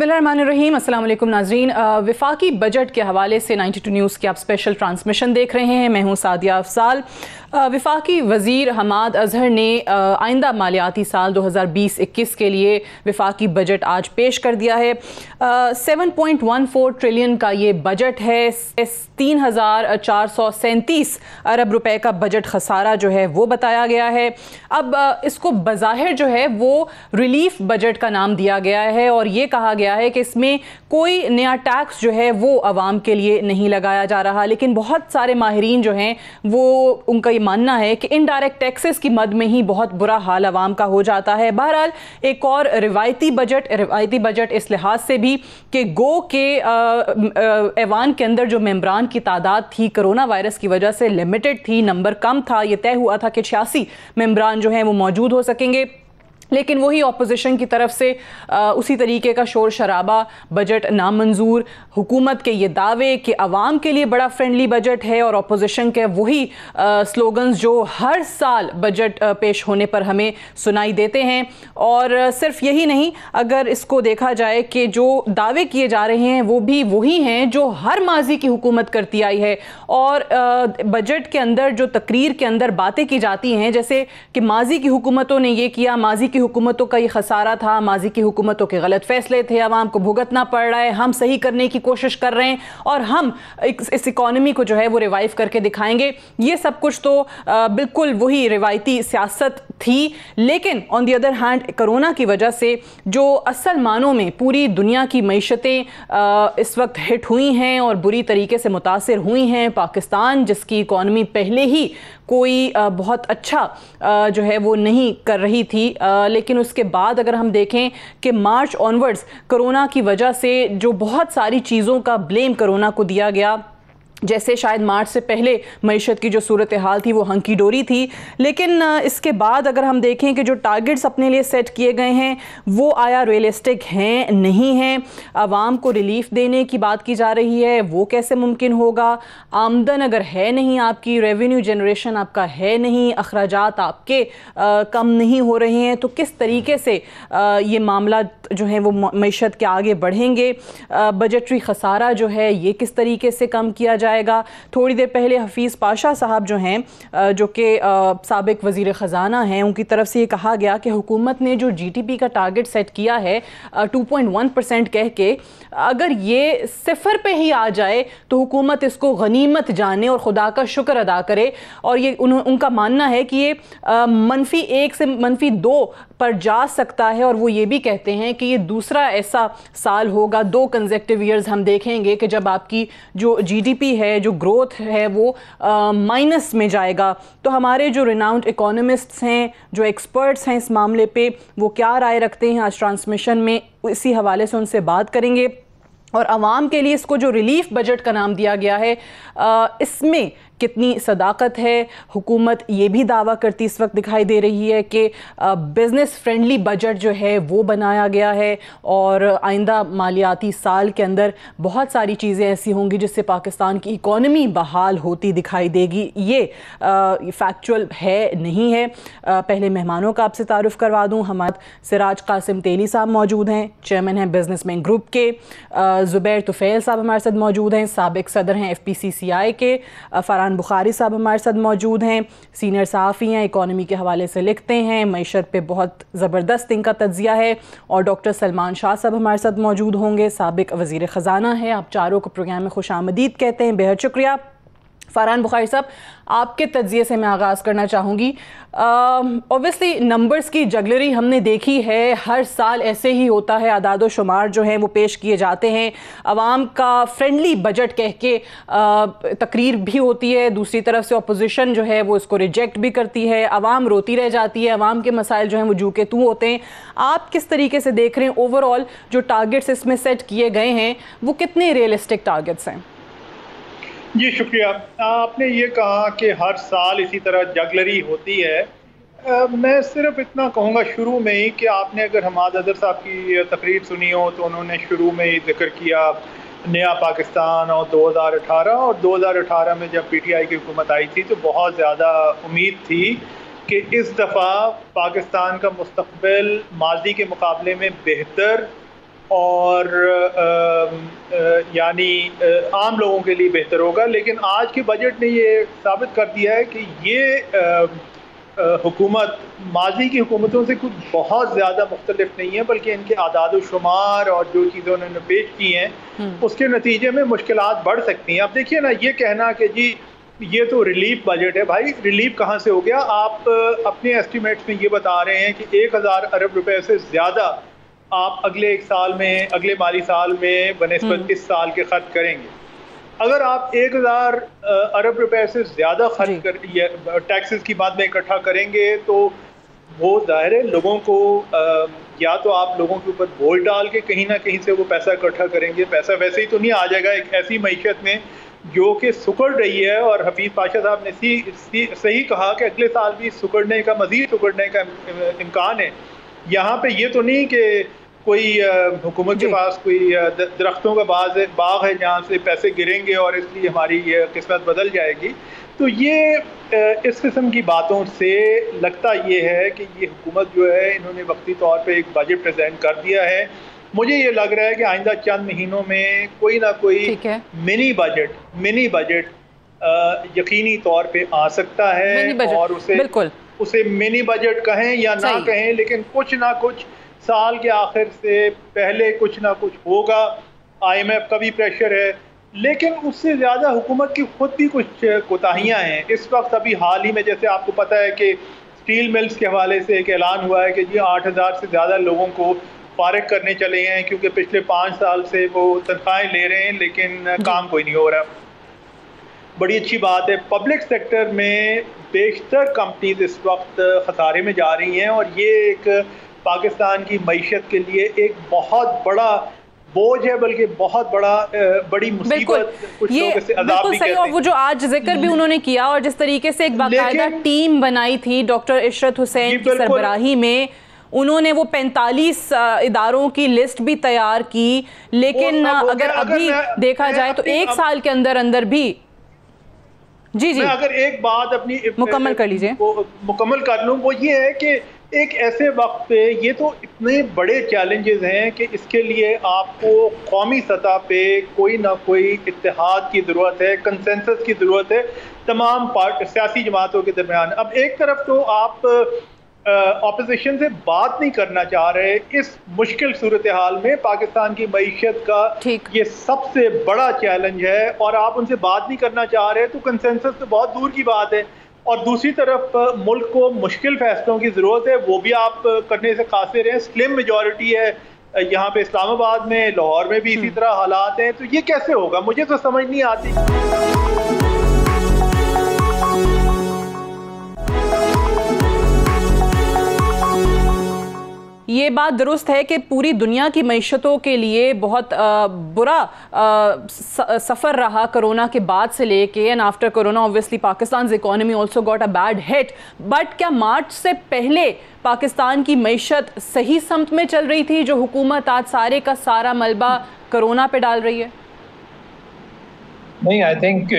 बिस्मिल्लाहिर्रहमानिर्रहीम। अस्सलाम वालेकुम नाज़रीन। वफाकी बजट के हवाले से 92 न्यूज़ के आप स्पेशल ट्रांसमिशन देख रहे हैं। मैं हूँ सादिया अफसाल। वफाकी वज़ीर हमाद अज़हर ने आइंदा मालियाती साल 2020-21 के लिए वफाकी बजट आज पेश कर दिया है। 7.14 ट्रिलियन का ये बजट है। 3,437 अरब रुपए का बजट खसारा जो है वो बताया गया है। अब इसको बज़ाहिर जो है वो रिलीफ बजट का नाम दिया गया है और ये कहा गया है कि इसमें कोई नया टैक्स जो है वो आवाम के लिए नहीं लगाया जा रहा, लेकिन बहुत सारे माहिरीन जो हैं वो उनका ये मानना है कि इनडायरेक्ट टैक्सेस की मद में ही बहुत बुरा हाल आवाम का हो जाता है। बहरहाल एक और रिवायती बजट इस लिहाज से भी कि गो के ऐवान के अंदर जो मेंबरान की तादाद थी कोरोना वायरस की वजह से लिमिटेड थी, नंबर कम था। ये तय हुआ था कि 86 मेंबरान जो हैं वो मौजूद हो सकेंगे, लेकिन वही अपोजिशन की तरफ से उसी तरीके का शोर शराबा, बजट नामंजूर, हुकूमत के ये दावे कि आवाम के लिए बड़ा फ्रेंडली बजट है और अपोजिशन के वही स्लोगन्स जो हर साल बजट पेश होने पर हमें सुनाई देते हैं। और सिर्फ यही नहीं, अगर इसको देखा जाए कि जो दावे किए जा रहे हैं वो भी वही हैं जो हर माजी की हुकूमत करती आई है। और बजट के अंदर जो तकरीर के अंदर बातें की जाती हैं जैसे कि माजी की हुकूमतों ने ये किया, माजी की हुकूमतों का ये खसारा था, माजी की हुकूमतों के गलत फैसले थे, आवाम को भुगतना पड़ रहा है, हम सही करने की कोशिश कर रहे हैं और हम इस इकॉनमी को जो है वो रिवाइव करके दिखाएंगे। ये सब कुछ तो बिल्कुल वही रिवायती सियासत थी, लेकिन on the other hand corona की वजह से जो असल मानों में पूरी दुनिया की मईशतें इस वक्त हिट हुई हैं और बुरी तरीके से मुतासिर हुई हैं। पाकिस्तान जिसकी इकॉनमी पहले ही कोई बहुत अच्छा जो है वो नहीं कर रही थी, लेकिन उसके बाद अगर हम देखें कि मार्च ऑनवर्ड्स कोरोना की वजह से जो बहुत सारी चीज़ों का ब्लेम कोरोना को दिया गया, जैसे शायद मार्च से पहले मईशत की जो सूरत हाल थी वो हंकी डोरी थी, लेकिन इसके बाद अगर हम देखें कि जो टारगेट्स अपने लिए सेट किए गए हैं वो आया रियलिस्टिक हैं नहीं हैं। आवाम को रिलीफ देने की बात की जा रही है, वो कैसे मुमकिन होगा? आमदन अगर है नहीं आपकी, रेवेन्यू जनरेशन आपका है नहीं, अखराजात आपके कम नहीं हो रहे हैं, तो किस तरीके से ये मामला जो है वो मईशत के आगे बढ़ेंगे? बजटरी खसारा जो है ये किस तरीके से कम किया जाए? थोड़ी देर पहले हफीज़ पाशा साहब जो हैं जो कि साबिक वज़ीर ख़जाना हैं, उनकी तरफ से ये कहा गया कि हुकूमत ने जो GDP का टारगेट सेट किया है 2.1% कह के, अगर ये सिफर पे ही आ जाए तो हुकूमत इसको गनीमत जाने और खुदा का शुक्र अदा करे। और ये उनका मानना है कि ये -1 से -2 पर जा सकता है और वो ये भी कहते हैं कि ये दूसरा ऐसा साल होगा, 2 कंसेक्टिव ईयर्स हम देखेंगे कि जब आपकी जो GDP है, जो ग्रोथ है वो माइनस में जाएगा। तो हमारे जो रिनाउंड इकोनॉमिस्ट्स हैं, जो एक्सपर्ट्स हैं इस मामले पे, वो क्या राय रखते हैं आज ट्रांसमिशन में इसी हवाले से उनसे बात करेंगे। और आवाम के लिए इसको जो रिलीफ बजट का नाम दिया गया है इसमें कितनी सदाकत है? हुकूमत ये भी दावा करती इस वक्त दिखाई दे रही है कि बिज़नेस फ्रेंडली बजट जो है वो बनाया गया है और आइंदा मालियाती साल के अंदर बहुत सारी चीज़ें ऐसी होंगी जिससे पाकिस्तान की इकॉनमी बहाल होती दिखाई देगी। ये फैक्चुअल है नहीं है। पहले मेहमानों का आपसे तारुफ करवा दूँ। हमारे सिराज कासिम तेली साहब मौजूद हैं, चेयरमैन हैं बिजनेसमैन ग्रुप के। ज़ुबैर तुफ़ैल साहब हमारे साथ मौजूद हैं, साबिक सदर हैं FPCCI के। फरहान बुखारी साहब हमारे साथ मौजूद हैं, सीनियर सहाफ़ी हैं, इकॉनमी के हवाले से लिखते हैं, मईशत पे बहुत ज़बरदस्त इनका तज्ज़िया है। और डॉक्टर सलमान शाह साहब हमारे साथ मौजूद होंगे, साबिक वज़ीर ख़जाना है। आप चारों को प्रोग्राम में खुश आमदीद कहते हैं, बेहद शुक्रिया। फरहान बुखारी साहब, आपके तज्ज़िये से मैं आगाज़ करना चाहूँगी। ऑब्वियसली नंबर्स की जगलरी हमने देखी है, हर साल ऐसे ही होता है, आदाद व शुमार जो हैं वो पेश किए जाते हैं, आवाम का फ्रेंडली बजट कह के तकरीर भी होती है, दूसरी तरफ से अपोजिशन जो है वो इसको रिजेक्ट भी करती है, आवाम रोती रह जाती है, आवाम के मसाइल जो हैं वो जू के तू होते हैं। आप किस तरीके से देख रहे हैं ओवरऑल जो टारगेट्स इसमें सेट किए गए हैं वो कितने रियलिस्टिक टारगेट्स हैं? जी शुक्रिया। आपने ये कहा कि हर साल इसी तरह जगलरी होती है। मैं सिर्फ इतना कहूँगा शुरू में ही कि आपने अगर हमाद अज़हर साहब की तकरीर सुनी हो तो उन्होंने शुरू में ही जिक्र किया नया पाकिस्तान और 2018 और 2018 में जब PTI की हुकूमत आई थी तो बहुत ज़्यादा उम्मीद थी कि इस दफ़ा पाकिस्तान का मुस्तक़बिल माजी के मुकाबले में बेहतर और यानी आम लोगों के लिए बेहतर होगा। लेकिन आज के बजट ने ये साबित कर दिया है कि ये हुकूमत माजी की हुकूमतों से कुछ बहुत ज़्यादा मुख्तलिफ नहीं है, बल्कि इनके आदाद शुमार और जो चीज़ें उन्होंने पेश की हैं उसके नतीजे में मुश्किलात बढ़ सकती हैं। अब देखिए ना, ये कहना कि जी ये तो रिलीफ बजट है, भाई रिलीफ कहाँ से हो गया? आप अपने एस्टिमेट्स में ये बता रहे हैं कि 1000 अरब रुपए से ज़्यादा आप अगले एक साल में, अगले माली साल में बनिस्बत इस साल के खर्च करेंगे। अगर आप 1000 अरब रुपए से ज़्यादा खर्च कर टैक्सेस की बात में इकट्ठा करेंगे तो वो ज़ाहिर है लोगों को या तो आप लोगों के ऊपर बोझ डाल के कहीं ना कहीं से वो पैसा इकट्ठा करेंगे। पैसा वैसे ही तो नहीं आ जाएगा एक ऐसी मईशत में जो कि सुकड़ रही है। और हफीज़ पाशा साहब ने सही कहा कि अगले साल भी सुकड़ने का, मज़ीद सुकड़ने का इम्कान है। यहाँ पे ये तो नहीं कि कोई हुकूमत के पास कोई दरख्तों का बाग है जहाँ से पैसे गिरेंगे और इसलिए हमारी किस्मत बदल जाएगी। तो ये इस किस्म की बातों से लगता ये है कि ये हुकूमत जो है इन्होंने वक्ती तौर पे एक बजट प्रेजेंट कर दिया है। मुझे ये लग रहा है कि आइंदा चंद महीनों में कोई ना कोई मिनी बजट यकीनी तौर पे आ सकता है और उसे मिनी बजट कहें या ना कहें, लेकिन कुछ ना कुछ साल के आखिर से पहले कुछ ना कुछ होगा। IMF का भी प्रेशर है, लेकिन उससे ज़्यादा हुकूमत की खुद भी कुछ कोताहियाँ हैं। इस वक्त अभी हाल ही में जैसे आपको पता है कि स्टील मिल्स के हवाले से एक ऐलान हुआ है कि जी 8000 से ज़्यादा लोगों को फारिग करने चले हैं, क्योंकि पिछले 5 साल से वो तनख्वाहें ले रहे हैं लेकिन काम कोई नहीं हो रहा। बड़ी अच्छी बात है। पब्लिक सेक्टर में बेशतर कंपनीज इस वक्त खसारे में जा रही हैं और ये एक पाकिस्तान की मईशत के लिए एक बहुत बड़ा बोझ है, बल्कि बहुत बड़ी मुसीबत, कुछ लोग इसे अज़ाब भी कहते हैं। और वो जो आज जिक्र भी उन्होंने किया और जिस तरीके से एक बाकायदा टीम बनाई थी डॉक्टर इशरत हुसैन की सरबराही में, उन्होंने वो 45 इदारों की लिस्ट भी तैयार की, लेकिन अगर अभी देखा जाए तो एक साल के अंदर भी जी मैं अगर एक बात अपनी मुकम्मल कर लीजिए, मुकम्मल कर लूँ, वो ये है कि एक ऐसे वक्त पे ये तो इतने बड़े चैलेंजेस हैं कि इसके लिए आपको कौमी सतह पे कोई ना कोई इत्तेहाद की ज़रूरत है, कंसेंसस की ज़रूरत है तमाम सियासी जमातों के दरमियान। अब एक तरफ तो आप ऑपोजिशन से बात नहीं करना चाह रहे, इस मुश्किल सूरत हाल में पाकिस्तान की मईशत का ये सबसे बड़ा चैलेंज है और आप उनसे बात नहीं करना चाह रहे, तो कंसेंसस तो बहुत दूर की बात है। और दूसरी तरफ मुल्क को मुश्किल फैसलों की ज़रूरत है, वो भी आप करने से कासिर हैं। स्लिम मेजॉरिटी है यहाँ पे इस्लामाबाद में, लाहौर में भी इसी तरह हालात हैं, तो ये कैसे होगा? मुझे तो समझ नहीं आती। ये बात दुरुस्त है कि पूरी दुनिया की मईशतों के लिए बहुत बुरा सफ़र रहा कोरोना के बाद से लेके, and after corona obviously Pakistan economy also got a bad hit. But क्या मार्च से पहले पाकिस्तान की मईशत सही समत में चल रही थी, जो हुकूमत आज सारे का सारा मलबा कोरोना पे डाल रही है? नहीं, आई थिंक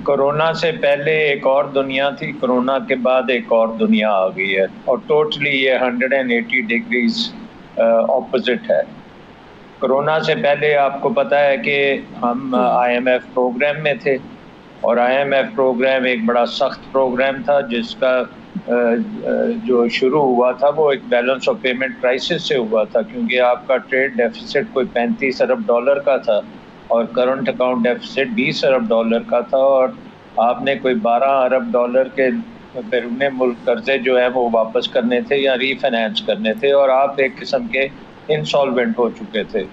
कोरोना से पहले एक और दुनिया थी, कोरोना के बाद एक और दुनिया आ गई है और टोटली ये 180 डिग्रीज ऑपोजिट है। कोरोना से पहले आपको पता है कि हम IMF प्रोग्राम में थे और IMF प्रोग्राम एक बड़ा सख्त प्रोग्राम था जिसका जो शुरू हुआ था वो एक बैलेंस ऑफ पेमेंट क्राइसिस से हुआ था, क्योंकि आपका ट्रेड डेफिसिट कोई 35 अरब डॉलर का था और करंट अकाउंट डेफिसिट 20 अरब डॉलर का था और आपने कोई 12 अरब डॉलर के बैरून मुल्क कर्जे जो है वो वापस करने थे या रीफाइनेंस करने थे और आप एक किस्म के इंसॉल्वेंट हो चुके थे।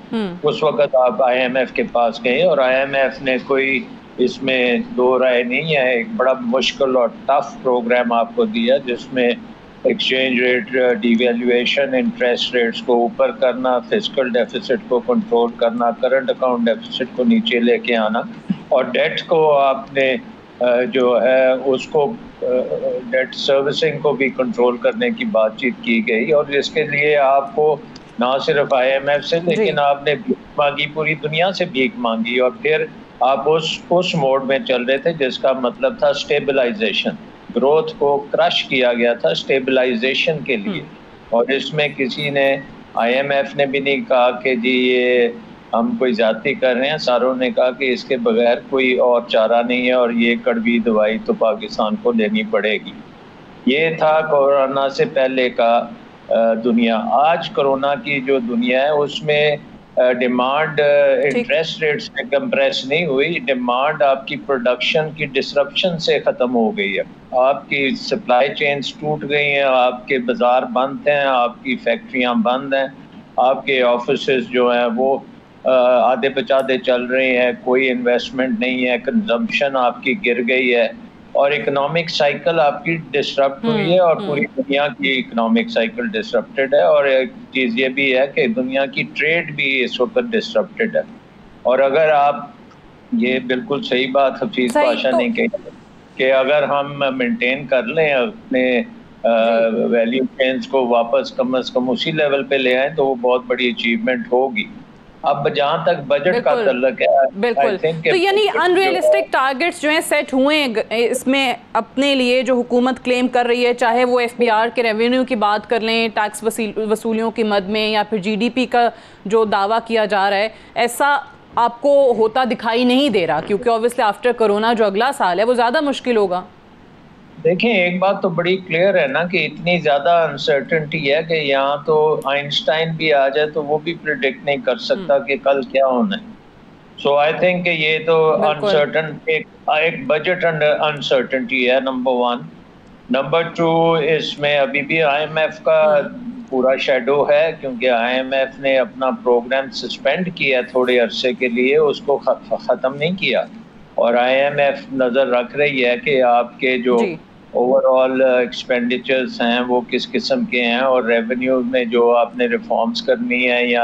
उस वक़्त आप IMF के पास गए और IMF ने कोई इसमें दो राय नहीं है, एक बड़ा मुश्किल और टफ प्रोग्राम आपको दिया जिसमें exchange rate devaluation, interest rates को ऊपर करना, फिस्कल डेफिसिट को कंट्रोल करना, करंट अकाउंट डेफिसिट को नीचे लेके आना और डेट को आपने जो है उसको डेट सर्विसिंग को भी कंट्रोल करने की बातचीत की गई। और इसके लिए आपको ना सिर्फ IMF से लेकिन आपने भीख मांगी, पूरी दुनिया से भीख मांगी और फिर आप उस मोड में चल रहे थे जिसका मतलब था स्टेबलाइजेशन। ग्रोथ को क्रश किया गया था स्टेबलाइजेशन के लिए और इसमें किसी ने IMF ने भी नहीं कहा कि जी ये हम कोई ज्यादती कर रहे हैं, सारों ने कहा कि इसके बगैर कोई और चारा नहीं है और ये कड़वी दवाई तो पाकिस्तान को लेनी पड़ेगी। ये था कोरोना से पहले का दुनिया। आज कोरोना की जो दुनिया है उसमें डिमांड इंटरेस्ट रेट से कंप्रेस नहीं हुई, डिमांड आपकी प्रोडक्शन की डिसरप्शन से ख़त्म हो गई है। आपकी सप्लाई चेन्स टूट गई हैं, आपके बाज़ार बंद हैं, आपकी फैक्ट्रियां बंद हैं, आपके ऑफिसेज जो हैं वो आधे पचाधे चल रहे हैं, कोई इन्वेस्टमेंट नहीं है, कंजम्पशन आपकी गिर गई है और इकोनॉमिक साइकिल आपकी डिसरप्ट हुई है और पूरी दुनिया की इकोनॉमिक साइकिल डिसरप्टेड है। और एक चीज़ ये भी है कि दुनिया की ट्रेड भी इस वक्त डिसरप्टेड है। और अगर आप, ये बिल्कुल सही बात हफीज पाशा ने कही कि अगर हम मेंटेन कर लें अपने वैल्यू चेन्स को वापस कम से कम उसी लेवल पे ले आए तो वो बहुत बड़ी अचीवमेंट होगी। अब जहां तक बजट का तल्लुक है, बिल्कुल, तो यानी अनरियलिस्टिक टारगेट्स जो हैं सेट हुए इसमें अपने लिए, जो हुकूमत क्लेम कर रही है, चाहे वो FBR के रेवेन्यू की बात कर लें, टैक्स वसूलियों की मद में, या फिर GDP का जो दावा किया जा रहा है, ऐसा आपको होता दिखाई नहीं दे रहा, क्योंकि ऑब्वियसली आफ्टर कोरोना जो अगला साल है वो ज़्यादा मुश्किल होगा। देखें, एक बात तो बड़ी क्लियर है ना कि इतनी ज़्यादा अनसर्टेनिटी है कि यहाँ तो आइंस्टाइन भी आ जाए तो वो भी प्रिडिक्ट नहीं कर सकता कि कल क्या होना है। सो आई थिंक ये तो अनसर्टन एक बजट अनसर्टेनिटी है, नंबर 1। नंबर 2, इसमें अभी भी IMF का पूरा शेडो है, क्योंकि IMF ने अपना प्रोग्राम सस्पेंड किया थोड़े अरसे के लिए, उसको ख़त्म नहीं किया। और IMF नज़र रख रही है कि आपके जो ओवरऑल एक्सपेंडिचर्स हैं वो किस किस्म के हैं, और रेवेन्यू में जो आपने रिफॉर्म्स करनी है या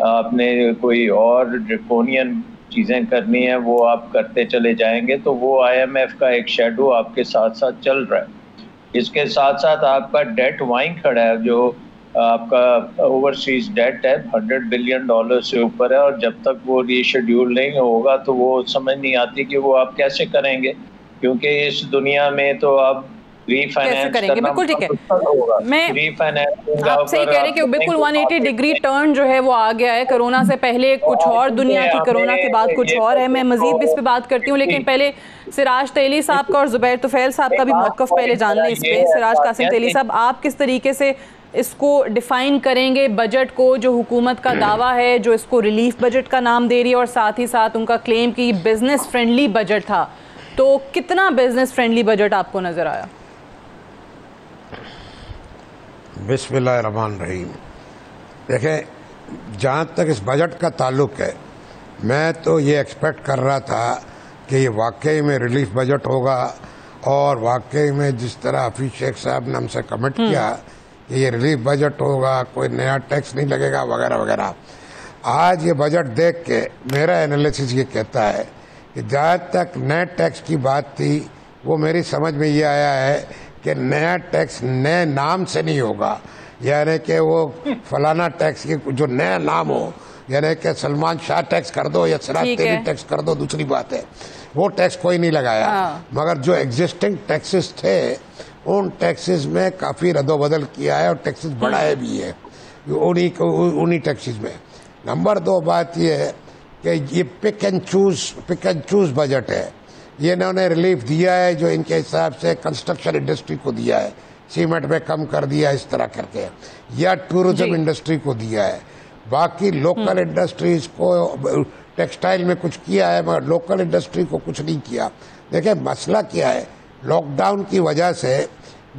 आपने कोई और ड्रैकोनियन चीज़ें करनी है वो आप करते चले जाएंगे। तो वो IMF का एक शेडो आपके साथ साथ चल रहा है। इसके साथ साथ आपका डेट वहीं खड़ा है, जो आपका ओवरसीज डेट है $100 बिलियन से ऊपर है, और जब तक वो रीशेड्यूल नहीं होगा तो वो समझ नहीं आती कि वो आप कैसे करेंगे, क्योंकि इस दुनिया में तो आप रीफाइनेंस करेंगे। बिल्कुल ठीक है, मैं आप सही कह रहे हैं कि बिल्कुल 180 डिग्री टर्न जो है वो आ गया है। कोरोना से पहले कुछ और दुनिया थी, कोरोना के बाद कुछ और है। मैं मजीद भी इस पे बात करती हूँ, लेकिन पहले सिराज तेली साहब का और जुबैर तुफैल साहब का भी मौक़िफ़ पहले जान लें इस पे। सिराज कासिम तेली साहब, आप किस तरीके से इसको डिफाइन करेंगे बजट को, जो हुकूमत का दावा है, जो इसको रिलीफ बजट का नाम दे रही है, और साथ ही साथ उनका क्लेम कि बिजनेस फ्रेंडली बजट था, तो कितना बिजनेस फ्रेंडली बजट आपको नजर आया? बिस्मिल्लाहिर्रहमानिर्रहीम। देखें, जहाँ तक इस बजट का ताल्लुक है, मैं तो ये एक्सपेक्ट कर रहा था कि ये वाकई में रिलीफ बजट होगा, और वाकई में जिस तरह हफीज शेख साहब ने हमसे कमेंट किया कि ये रिलीफ बजट होगा, कोई नया टैक्स नहीं लगेगा वगैरह वगैरह। आज ये बजट देख के मेरा एनालिसिस ये कहता है कि जहाँ तक नए टैक्स की बात थी, वो मेरी समझ में ये आया है कि नया टैक्स नए नाम से नहीं होगा, यानी कि वो फलाना टैक्स की जो नया नाम हो, यानी कि सलमान शाह टैक्स कर दो या सिराज तेली टैक्स कर दो, दूसरी बात है, वो टैक्स कोई नहीं लगाया। मगर जो एग्जिस्टिंग टैक्सेस थे उन टैक्सेस में काफ़ी रद्दोबदल किया है और टैक्सेस बढ़ाए भी है उन्हीं टैक्सेस में। नंबर 2 बात यह है कि ये पिक एंड चूज बजट है। ये इन्होंने रिलीफ दिया है जो इनके हिसाब से कंस्ट्रक्शन इंडस्ट्री को दिया है, सीमेंट में कम कर दिया इस तरह करके, या टूरिज्म इंडस्ट्री को दिया है। बाकी लोकल इंडस्ट्रीज को, टेक्सटाइल में कुछ किया है मगर लोकल इंडस्ट्री को कुछ नहीं किया। देखिए मसला क्या है, लॉकडाउन की वजह से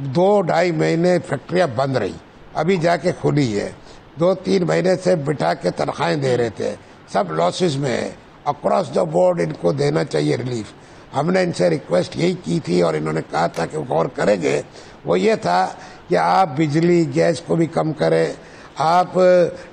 2-2.5 महीने फैक्ट्रियां बंद रही, अभी जाके खुली है। 2-3 महीने से बिठा के तनख्वाहें दे रहे थे, सब लॉसेस में है। अक्रॉस द बोर्ड इनको देना चाहिए रिलीफ। हमने इनसे रिक्वेस्ट यही की थी और इन्होंने कहा था कि गौर करेंगे। वो ये था कि आप बिजली गैस को भी कम करें, आप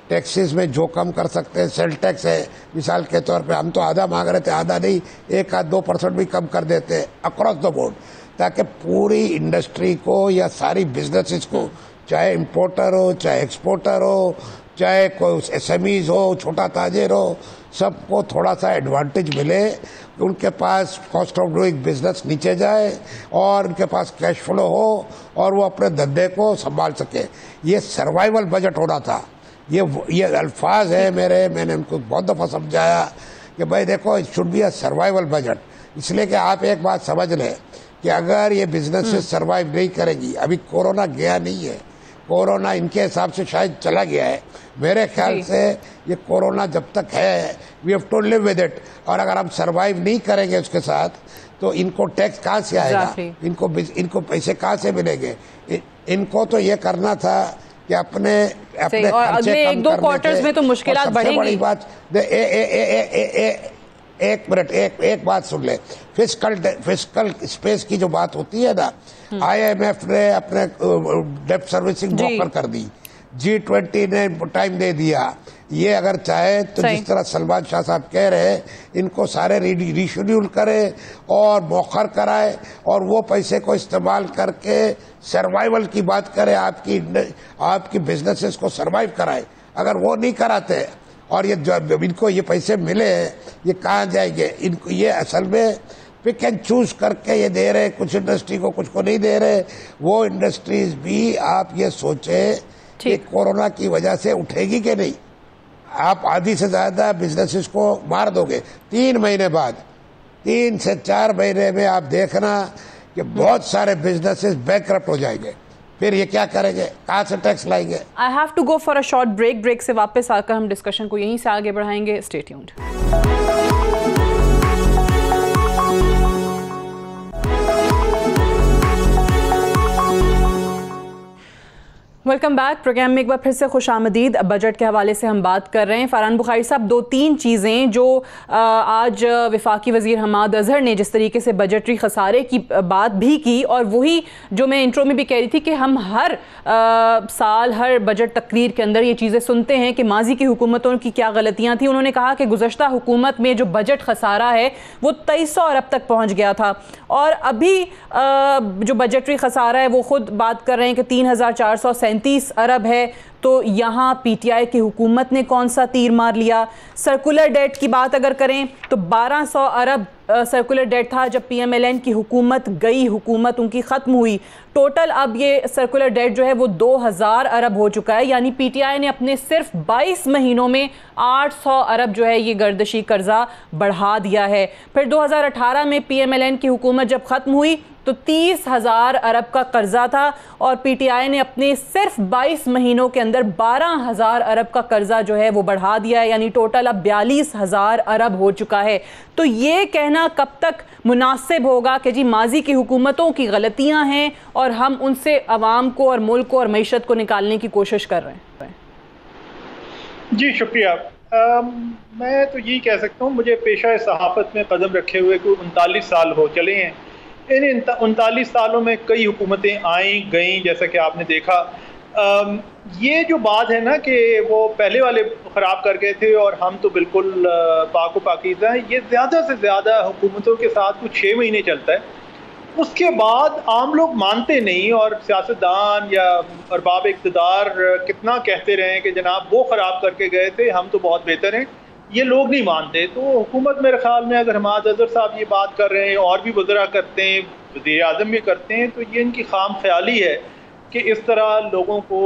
टैक्सेस में जो कम कर सकते हैं, सेल टैक्स है मिसाल के तौर पे, हम तो आधा मांग रहे थे, आधा नहीं 1-2% भी कम कर देते अक्रॉस द बोर्ड, ताकि पूरी इंडस्ट्री को या सारी बिजनेसेस को, चाहे इम्पोर्टर हो चाहे एक्सपोर्टर हो, चाहे कोई SMEs हो, छोटा ताजिर हो, सबको थोड़ा सा एडवांटेज मिले, उनके पास कॉस्ट ऑफ डूइंग बिजनेस नीचे जाए और उनके पास कैश फ्लो हो और वो अपने धंधे को संभाल सके। ये सर्वाइवल बजट होना था, ये अल्फाज है मेरे, मैंने उनको बहुत दफ़ा समझाया कि भाई देखो it should be a survival budget, इसलिए कि आप एक बात समझ लें कि अगर ये बिजनेसेस सर्वाइव नहीं करेंगी, अभी कोरोना गया नहीं है, कोरोना इनके हिसाब से शायद चला गया है, मेरे ख्याल से ये कोरोना जब तक है we have to live with it, और अगर हम सर्वाइव नहीं करेंगे उसके साथ तो इनको टैक्स कहाँ से आएगा, इनको पैसे कहाँ से मिलेंगे। इनको तो ये करना था कि अपने खर्चे कम करने थे। में तो मुश्किलात बढ़ेंगी। बड़ी बात एक मिनट, एक बात सुन ले, फिस्कल स्पेस की जो बात होती है ना, IMF ने अपने डेब्ट सर्विसिंग मौखर कर दी, G20 ने टाइम दे दिया, ये अगर चाहे तो जिस तरह सलमान शाह साहब कह रहे हैं इनको सारे रीशेड्यूल करे और मौखर कराए और वो पैसे को इस्तेमाल करके सर्वाइवल की बात करे, आपकी बिजनेसेस को सर्वाइव कराए। अगर वो नहीं कराते और ये जो इनको ये पैसे मिले ये कहाँ जाएंगे, इनको ये असल में पिक एंड चूज करके ये दे रहे, कुछ इंडस्ट्री को कुछ को नहीं दे रहे। वो इंडस्ट्रीज भी आप ये सोचे कि कोरोना की वजह से उठेगी कि नहीं, आप आधी से ज्यादा बिजनेसेस को मार दोगे। 3 महीने बाद, 3 से 4 महीने में आप देखना कि बहुत सारे बिजनेसेस बैंकरप्ट हो जाएंगे, फिर ये क्या करेंगे, कहाँ से टैक्स लाएंगे। I have to go for a short break से वापस आकर हम डिस्कशन को यहीं से आगे बढ़ाएंगे। Stay tuned. Welcome back. Programme में एक बार फिर से खुशामदीद। बजट के हवाले से हम बात कर रहे हैं। फरहान बुखारी साहब, 2-3 चीज़ें जो आज वफाकी वज़ीर हमाद अजहर ने जिस तरीके से बजटरी खसारे की बात भी की, और वही जो मैं इंट्रो में भी कह रही थी कि हम हर साल हर बजट तकरीर के अंदर ये चीज़ें सुनते हैं कि माजी की हुकूमतों की क्या गलतियाँ थी। उन्होंने कहा कि गुज़श्ता हुकूमत में जो बजट खसारा है वो 2300 अरब तक पहुँच गया था, और अभी जो बजटरी खसारा है वो ख़ुद बात कर रहे हैं कि 3437 अरब है। तो यहाँ पीटीआई की हुकूमत ने कौन सा तीर मार लिया। सर्कुलर डेट की बात अगर करें तो 1200 अरब सर्कुलर डेट था जब PMLN की हुकूमत गई, हुकूमत उनकी ख़त्म हुई। टोटल अब ये सर्कुलर डेट जो है वो 2000 अरब हो चुका है, यानी पीटीआई ने अपने सिर्फ 22 महीनों में 800 अरब जो है ये गर्दशी कर्जा बढ़ा दिया है। फिर 2018 में PMLN की हुकूमत जब ख़त्म हुई तो 30,000 अरब का कर्जा था, और पीटीआई ने अपने सिर्फ 22 महीनों के अंदर 12,000 अरब का कर्जा जो है वो बढ़ा दिया है, यानी टोटल अब 42,000 अरब हो चुका है। तो ये कहना कब तक मुनासिब होगा कि जी माजी की हुकूमतों की गलतियां हैं और हम उनसे अवाम को और मुल्क को और मईशत को निकालने की कोशिश कर रहे हैं। जी शुक्रिया। मैं तो यही कह सकता हूँ, मुझे पेशा सहाफ़त में कदम रखे हुए कोई 39 साल हो चले हैं। इन 39 सालों में कई हुकूमतें आई गईं, जैसा कि आपने देखा। ये जो बात है ना कि वो पहले वाले ख़राब कर गए थे और हम तो बिल्कुल पाक व पाकीज़ा हैं, ये ज़्यादा से ज़्यादा हुकूमतों के साथ कुछ 6 महीने चलता है। उसके बाद आम लोग मानते नहीं, और सियासतदान या अरबाब इक़्तिदार कितना कहते रहे कि जनाब वो ख़राब करके गए थे, हम तो बहुत बेहतर हैं, ये लोग नहीं मानते। तो हुकूमत मेरे ख्याल में अगर हमाद अजहर साहब ये बात कर रहे हैं और भी वज़रा करते हैं, वज़ीर आज़म भी करते हैं, तो ये इनकी खाम ख्याली है कि इस तरह लोगों को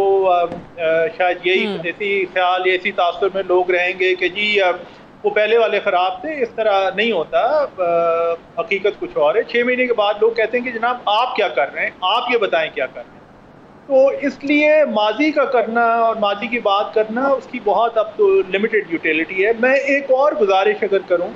शायद यही ऐसी ख्याल, ऐसी तासुर में लोग रहेंगे कि जी वो पहले वाले ख़राब थे। इस तरह नहीं होता, हकीकत कुछ और है। 6 महीने के बाद लोग कहते हैं कि जनाब आप क्या कर रहे हैं, आप ये बताएं क्या कर रहे हैं। तो इसलिए माजी का करना और माजी की बात करना उसकी बहुत अब तो लिमिटेड यूटिलिटी है। मैं एक और गुजारिश अगर करूं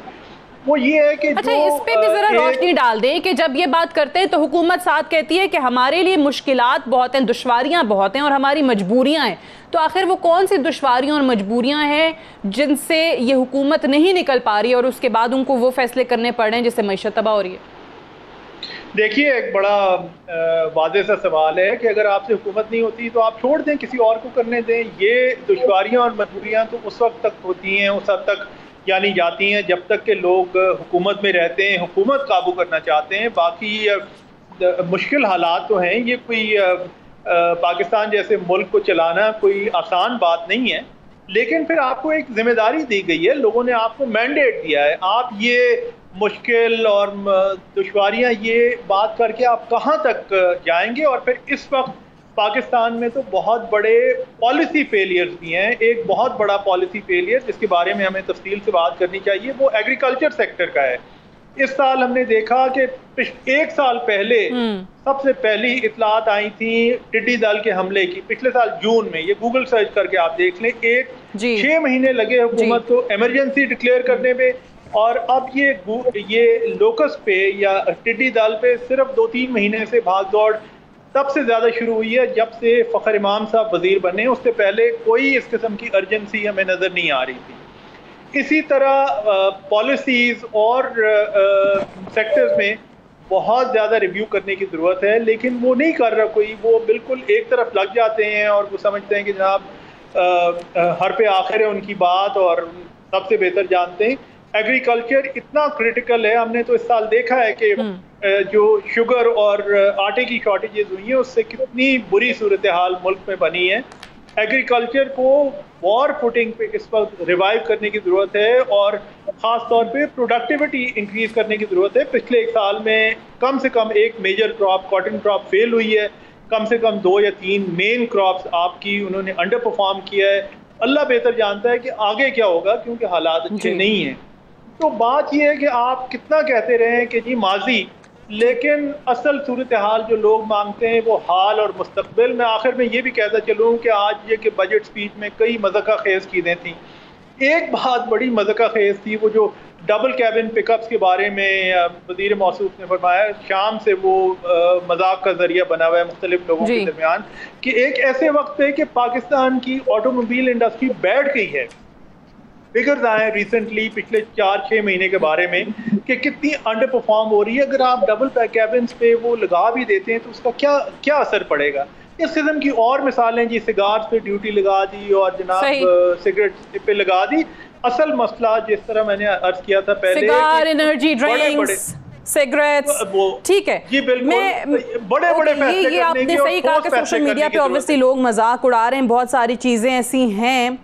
वो ये है कि अच्छा, इस पे भी जरा रोशनी डाल दें कि जब ये बात करते हैं तो हुकूमत साथ कहती है कि हमारे लिए मुश्किलात बहुत हैं, दुश्वारियां बहुत हैं और हमारी मजबूरियां हैं। तो आखिर वो कौन सी दुश्वारियां और मजबूरियां हैं जिनसे ये हुकूमत नहीं निकल पा रही और उसके बाद उनको वो फैसले करने पड़ रहे हैं जिससे मईशत तबाह हो रही है? देखिए, एक बड़ा वाज़ेह सा सवाल है कि अगर आपसे हुकूमत नहीं होती तो आप छोड़ दें, किसी और को करने दें। ये दुश्वारियां और मजबूरियां तो उस वक्त तक होती हैं, उस हद तक यानी जाती हैं जब तक के लोग हुकूमत में रहते हैं, हुकूमत काबू करना चाहते हैं। बाकी मुश्किल हालात तो हैं, ये कोई पाकिस्तान जैसे मुल्क को चलाना कोई आसान बात नहीं है। लेकिन फिर आपको एक जिम्मेदारी दी गई है, लोगों ने आपको मैंडेट दिया है। आप ये मुश्किल और दुश्वारियां ये बात करके आप कहाँ तक जाएंगे, और फिर इस वक्त पाकिस्तान में तो बहुत बड़े पॉलिसी फेलियर्स भी हैं। एक बहुत बड़ा पॉलिसी फेलियर जिसके बारे में हमें तफसील से बात करनी चाहिए वो एग्रीकल्चर सेक्टर का है। इस साल हमने देखा कि एक साल पहले सबसे पहली इतलात आई थी टिड्डी दल के हमले की, पिछले साल जून में। ये गूगल सर्च करके आप देख लें। 6 महीने लगे हुकूमत को इमरजेंसी डिक्लेयर करने पे, और अब ये लोकस पे या टिड्डी दल पे सिर्फ 2-3 महीने से भाग दौड़ तब से ज़्यादा शुरू हुई है जब से फ़खर इमाम साहब वज़ीर बने। उससे पहले कोई इस किस्म की अर्जेंसी हमें नज़र नहीं आ रही थी। इसी तरह पॉलिसीज़ और सेक्टर्स में बहुत ज़्यादा रिव्यू करने की ज़रूरत है, लेकिन वो नहीं कर रहा कोई। वो बिल्कुल एक तरफ लग जाते हैं और वो समझते हैं कि जनाब हर पे आखिर है उनकी बात और सबसे बेहतर जानते हैं। एग्रीकल्चर इतना क्रिटिकल है। हमने तो इस साल देखा है कि जो शुगर और आटे की शॉर्टेजेस हुई हैं उससे कितनी बुरी सूरत हाल मुल्क में बनी है। एग्रीकल्चर को वॉर फुटिंग पे इस वक्त रिवाइव करने की ज़रूरत है और ख़ास तौर पे प्रोडक्टिविटी इंक्रीज़ करने की ज़रूरत है। पिछले एक साल में कम से कम एक major crop cotton crop fail हुई है, कम से कम 2 या 3 मेन क्रॉप्स आपकी उन्होंने अंडर परफॉर्म किया है। अल्लाह बेहतर जानता है कि आगे क्या होगा, क्योंकि हालात अच्छे नहीं हैं। तो बात यह है कि आप कितना कहते रहें कि जी माजी, लेकिन असल सूरत हाल जो लोग मांगते हैं वो हाल और मुस्तकबिल। मैं आखिर में ये भी कहता चलूँ कि आज ये कि बजट स्पीच में कई मज़ाक़ा खेज़ चीज़ें थी। एक बात बड़ी मज़ाक़ा खेज़ थी, वो जो डबल कैबिन पिकअप्स के बारे में वज़ीर मौसूफ ने फरमाया। शाम से वो मजाक का ज़रिया बना हुआ है मुख्तलिफ लोगों के दरमियान कि एक ऐसे वक्त पे कि पाकिस्तान की ऑटोमोबाइल इंडस्ट्री बैठ गई है। फिगर्स आए रिसेंटली पिछले 4-6 महीने के बारे में कि कितनी अंडर परफॉर्म हो रही है। अगर आप डबल कैबिन्स पे वो लगा भी देते हैं तो उसका क्या असर पड़ेगा। इस किस्म की और मिसालें जी, सिगार पे ड्यूटी लगा दी और जनाब सिगरेट पे लगा दी। असल मसला जिस तरह मैंने अर्ज किया था पहले, सिगार, एनर्जी ड्रिंक्स, सिगरेट्स, ठीक है जी बिल्कुल बड़े ये आपने सही कहा कि सोशल मीडिया पे ऑब्वियसली लोग मजाक उड़ा रहे हैं, बहुत सारी चीज़ें ऐसी हैं,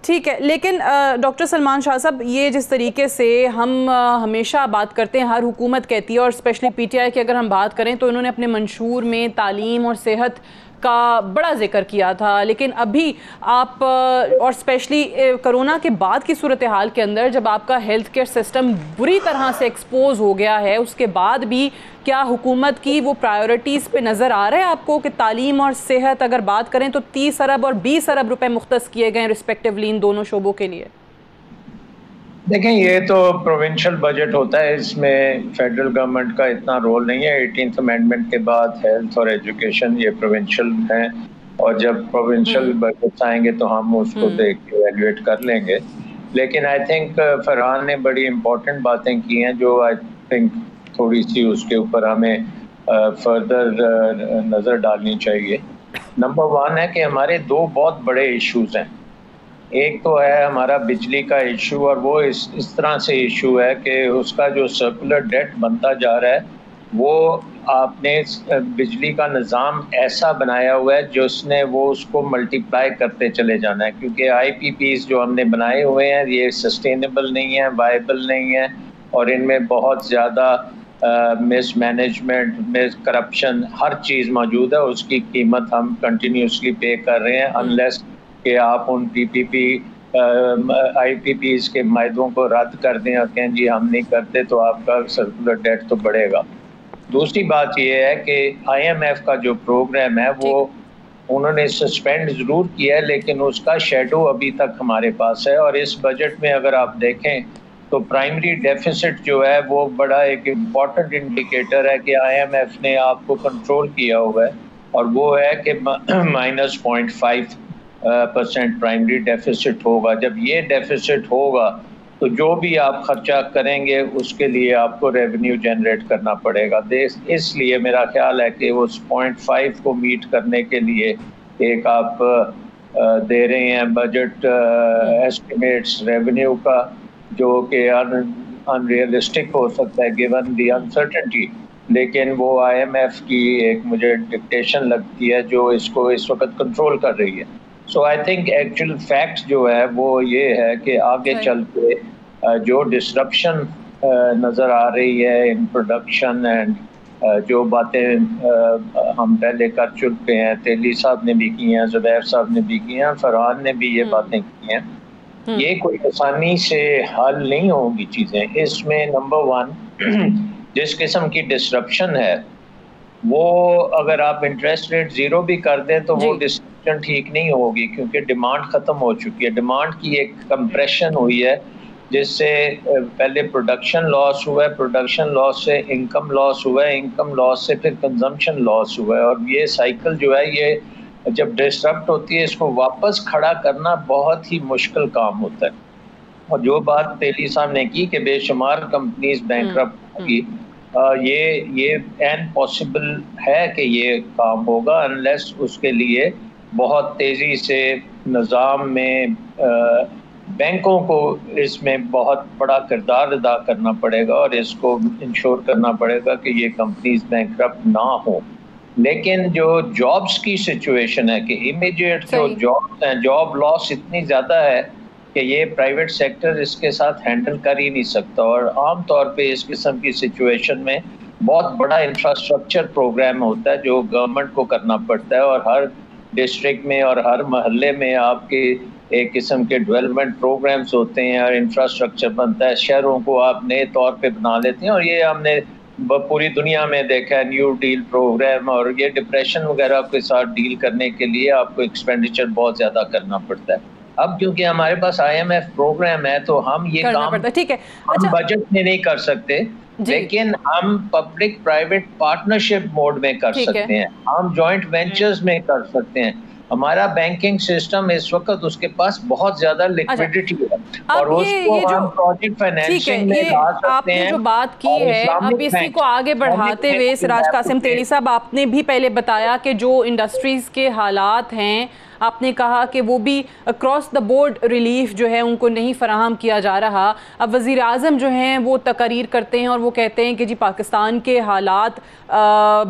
ठीक है। लेकिन डॉक्टर सलमान शाह साहब, ये जिस तरीके से हम हमेशा बात करते हैं, हर हुकूमत कहती है, और स्पेशली पीटीआई की अगर हम बात करें तो इन्होंने अपने मंशूर में तालीम और सेहत का बड़ा जिक्र किया था। लेकिन अभी आप और स्पेशली कोरोना के बाद की सूरत हाल के अंदर जब आपका हेल्थ केयर सिस्टम बुरी तरह से एक्सपोज हो गया है, उसके बाद भी क्या हुकूमत की वो प्रायोरिटीज़ पे नज़र आ रहा है आपको कि तालीम और सेहत अगर बात करें तो 30 अरब और 20 अरब रुपए मुख्तस किए गए रिस्पेक्टिवली इन दोनों शोबों के लिए? देखें, ये तो प्रोविंशियल बजट होता है, इसमें फेडरल गवर्नमेंट का इतना रोल नहीं है। 18th अमेंडमेंट के बाद हेल्थ और एजुकेशन ये प्रोविंशियल हैं, और जब प्रोविंशियल बजट आएंगे तो हम उसको देख के एवेल्युएट कर लेंगे। लेकिन आई थिंक फरहान ने बड़ी इम्पोर्टेंट बातें की हैं जो आई थिंक थोड़ी सी उसके ऊपर हमें फर्दर नज़र डालनी चाहिए। नंबर 1 है कि हमारे 2 बहुत बड़े इश्यूज़ हैं। एक तो है हमारा बिजली का इशू, और वो इस तरह से इशू है कि उसका जो सर्कुलर डेट बनता जा रहा है, वो आपने बिजली का निज़ाम ऐसा बनाया हुआ है जिसने वो उसको मल्टीप्लाई करते चले जाना है, क्योंकि IPPs जो हमने बनाए हुए हैं ये सस्टेनेबल नहीं है, वायबल नहीं है, और इनमें बहुत ज़्यादा मिसमैनेजमेंट, करप्शन, हर चीज़ मौजूद है। उसकी कीमत हम कंटिन्यूसली पे कर रहे हैं अनलेस कि आप उन PPP IPPs के मायदों को रद्द कर दें और कहें जी हम नहीं करते, तो आपका सर्कुलर डेट तो बढ़ेगा। दूसरी बात यह है कि IMF का जो प्रोग्राम है वो उन्होंने सस्पेंड ज़रूर किया है, लेकिन उसका शेडो अभी तक हमारे पास है। और इस बजट में अगर आप देखें तो प्राइमरी डेफिसिट जो है वो बड़ा एक इम्पॉर्टेंट इंडिकेटर है कि IMF ने आपको कंट्रोल किया हुआ है, और वो है कि -0.5% प्राइमरी डेफिसिट होगा। जब ये डेफिसिट होगा तो जो भी आप खर्चा करेंगे उसके लिए आपको रेवेन्यू जनरेट करना पड़ेगा। इसलिए मेरा ख्याल है कि उस 0.5 को मीट करने के लिए एक आप दे रहे हैं बजट एस्टिमेट्स रेवेन्यू का, जो कि अनरियलिस्टिक हो सकता है गिवन दी अनसर्टेनिटी, लेकिन वो IMF की एक मुझे डिक्टेशन लगती है जो इसको इस वक्त कंट्रोल कर रही है। सो आई थिंक एक्चुअल फैक्ट जो है वो ये है कि आगे चल के जो डिसरप्शन नज़र आ रही है इन प्रोडक्शन एंड जो बातें हम पहले कर चुके हैं, तेली साहब ने भी की हैं, जुबैर साहब ने भी की हैं, फरहान ने भी ये बातें की हैं, ये कोई आसानी से हल नहीं होगी चीज़ें। इसमें नंबर 1 जिस किस्म की डिस्रप्शन है वो अगर आप इंटरेस्ट रेट 0 भी कर दें तो वो डिस्रप्शन ठीक नहीं होगी, क्योंकि डिमांड ख़त्म हो चुकी है। डिमांड की एक कंप्रेशन हुई है जिससे पहले प्रोडक्शन लॉस हुआ है, प्रोडक्शन लॉस से इनकम लॉस हुआ है, इनकम लॉस से फिर कंजम्पशन लॉस हुआ है, और ये साइकिल जो है ये जब डिस्टर्ब होती है इसको वापस खड़ा करना बहुत ही मुश्किल काम होता है। और जो बात तेली साहब ने की कि बेशुमार कंपनीज बैंकरप्ट होगी, ये एन पॉसिबल है कि ये काम होगा अनलेस उसके लिए बहुत तेज़ी से निज़ाम में बैंकों को इसमें बहुत बड़ा किरदार अदा करना पड़ेगा और इसको इंश्योर करना पड़ेगा कि ये कंपनीज बैंकरप्ट ना हो। लेकिन जो जॉब्स की सिचुएशन है कि इमीडिएट जो जॉब्स हैं, जॉब लॉस इतनी ज़्यादा है कि ये प्राइवेट सेक्टर इसके साथ हैंडल कर ही नहीं सकता, और आम तौर पे इस किस्म की सिचुएशन में बहुत बड़ा इंफ्रास्ट्रक्चर प्रोग्राम होता है जो गवर्नमेंट को करना पड़ता है, और हर डिस्ट्रिक्ट में और हर महल्ले में आपके एक किस्म के डेवलपमेंट प्रोग्राम्स होते हैं और इंफ्रास्ट्रक्चर बनता है। शहरों को आप नए तौर पे बना लेते हैं, और ये हमने पूरी दुनिया में देखा है, न्यू डील प्रोग्राम, और ये डिप्रेशन वगैरह के साथ डील करने के लिए आपको एक्सपेंडिचर बहुत ज़्यादा करना पड़ता है। अब क्योंकि हमारे पास IMF प्रोग्राम है तो हम ये काम ठीक है, हम बजट में नहीं कर सकते, लेकिन हम पब्लिक प्राइवेट पार्टनरशिप मोड में कर सकते हैं, हम जॉइंट वेंचर्स में कर सकते हैं। हमारा बैंकिंग सिस्टम इस वक्त उसके पास बहुत ज्यादा लिक्विडिटी है और उसको हम प्रोजेक्ट फाइनेंसिंग में ला सकते आपने हैं। जो बात की है, अब इसी को आगे बढ़ाते हुए सिराज कासिम तेली साहब, आपने भी पहले बताया कि जो इंडस्ट्रीज के हालात हैं, आपने कहा कि वो भी अक्रॉस द बोर्ड रिलीफ जो है उनको नहीं फराहम किया जा रहा। अब वज़ीर आज़म जो हैं वो तकरीर करते हैं और वो कहते हैं कि जी पाकिस्तान के हालात